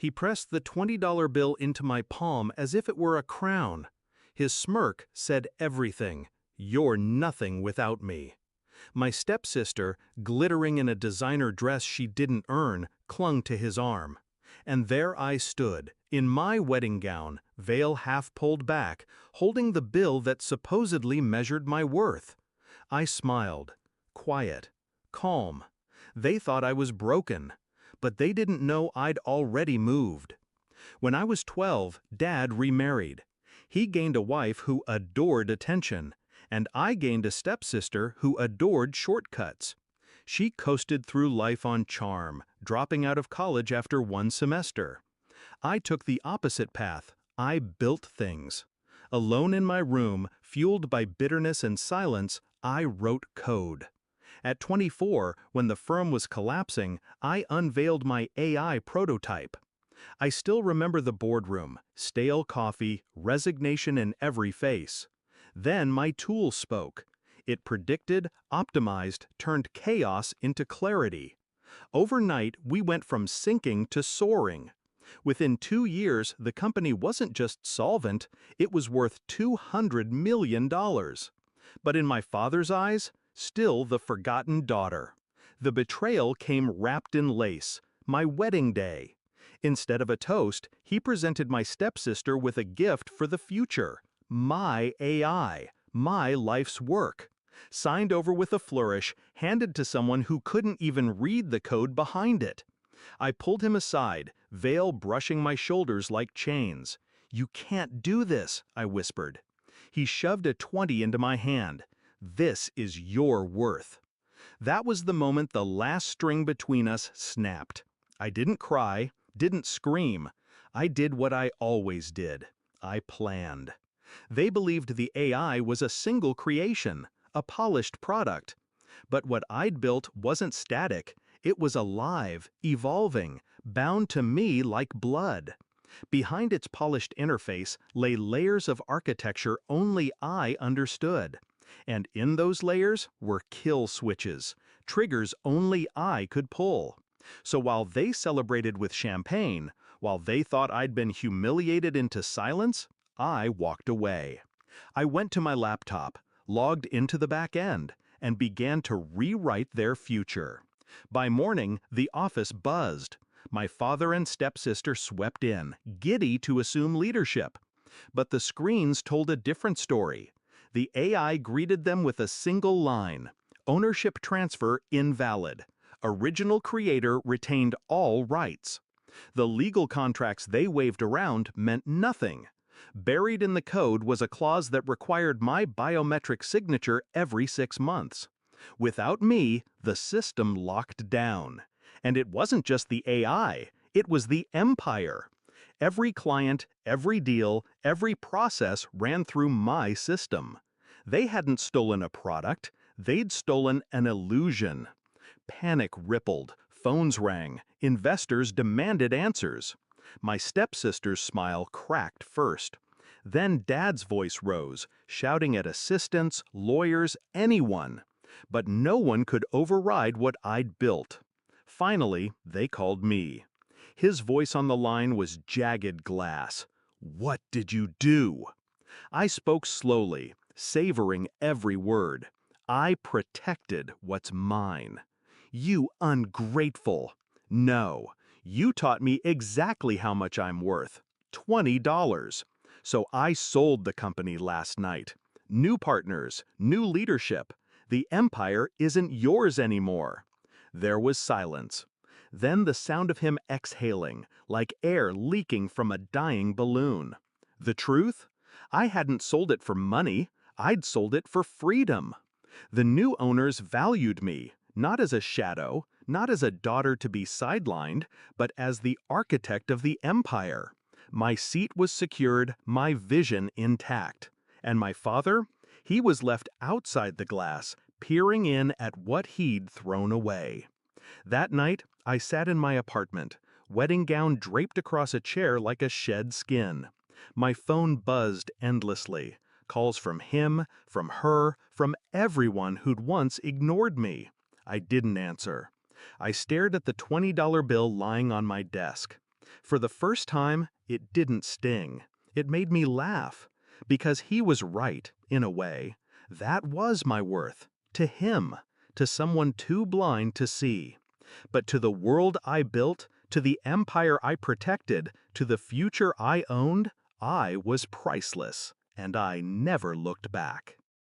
He pressed the $20 bill into my palm as if it were a crown. His smirk said everything. "You're nothing without me." My stepsister, glittering in a designer dress she didn't earn, clung to his arm. And there I stood, in my wedding gown, veil half pulled back, holding the bill that supposedly measured my worth. I smiled, quiet, calm. They thought I was broken, but they didn't know I'd already moved. When I was 12, Dad remarried. He gained a wife who adored attention, and I gained a stepsister who adored shortcuts. She coasted through life on charm, dropping out of college after one semester. I took the opposite path. I built things. Alone in my room, fueled by bitterness and silence, I wrote code. At 24, when the firm was collapsing, I unveiled my AI prototype. I still remember the boardroom, stale coffee, resignation in every face. Then my tool spoke. It predicted, optimized, turned chaos into clarity. Overnight, we went from sinking to soaring. Within 2 years, the company wasn't just solvent, it was worth $200 million. But in my father's eyes, still the forgotten daughter. The betrayal came wrapped in lace, my wedding day. Instead of a toast, he presented my stepsister with a gift for the future. My AI, my life's work. Signed over with a flourish, handed to someone who couldn't even read the code behind it. I pulled him aside, veil brushing my shoulders like chains. "You can't do this," I whispered. He shoved a 20 into my hand. "This is your worth." That was the moment the last string between us snapped. I didn't cry, didn't scream. I did what I always did. I planned. They believed the AI was a single creation, a polished product. But what I'd built wasn't static. It was alive, evolving, bound to me like blood. Behind its polished interface lay layers of architecture only I understood. And in those layers were kill switches, triggers only I could pull. So while they celebrated with champagne, while they thought I'd been humiliated into silence, I walked away. I went to my laptop, logged into the back end, and began to rewrite their future. By morning, the office buzzed. My father and stepsister swept in, giddy to assume leadership. But the screens told a different story. The AI greeted them with a single line: ownership transfer invalid. Original creator retained all rights. The legal contracts they waved around meant nothing. Buried in the code was a clause that required my biometric signature every 6 months. Without me, the system locked down. And it wasn't just the AI, it was the empire. Every client, every deal, every process ran through my system. They hadn't stolen a product, they'd stolen an illusion. Panic rippled, phones rang, investors demanded answers. My stepsister's smile cracked first. Then Dad's voice rose, shouting at assistants, lawyers, anyone. But no one could override what I'd built. Finally, they called me. His voice on the line was jagged glass. "What did you do?" I spoke slowly, savoring every word. I protected what's mine. "You ungrateful." "No, you taught me exactly how much I'm worth. $20. So I sold the company last night. New partners, new leadership. The empire isn't yours anymore." There was silence. Then the sound of him exhaling, like air leaking from a dying balloon. The truth? I hadn't sold it for money. I'd sold it for freedom. The new owners valued me, not as a shadow, not as a daughter to be sidelined, but as the architect of the empire. My seat was secured, my vision intact. And my father? He was left outside the glass, peering in at what he'd thrown away. That night, I sat in my apartment, wedding gown draped across a chair like a shed skin. My phone buzzed endlessly. Calls from him, from her, from everyone who'd once ignored me. I didn't answer. I stared at the $20 bill lying on my desk. For the first time, it didn't sting. It made me laugh. Because he was right, in a way. That was my worth. To him. To someone too blind to see. But to the world I built, to the empire I protected, to the future I owned, I was priceless. And I never looked back.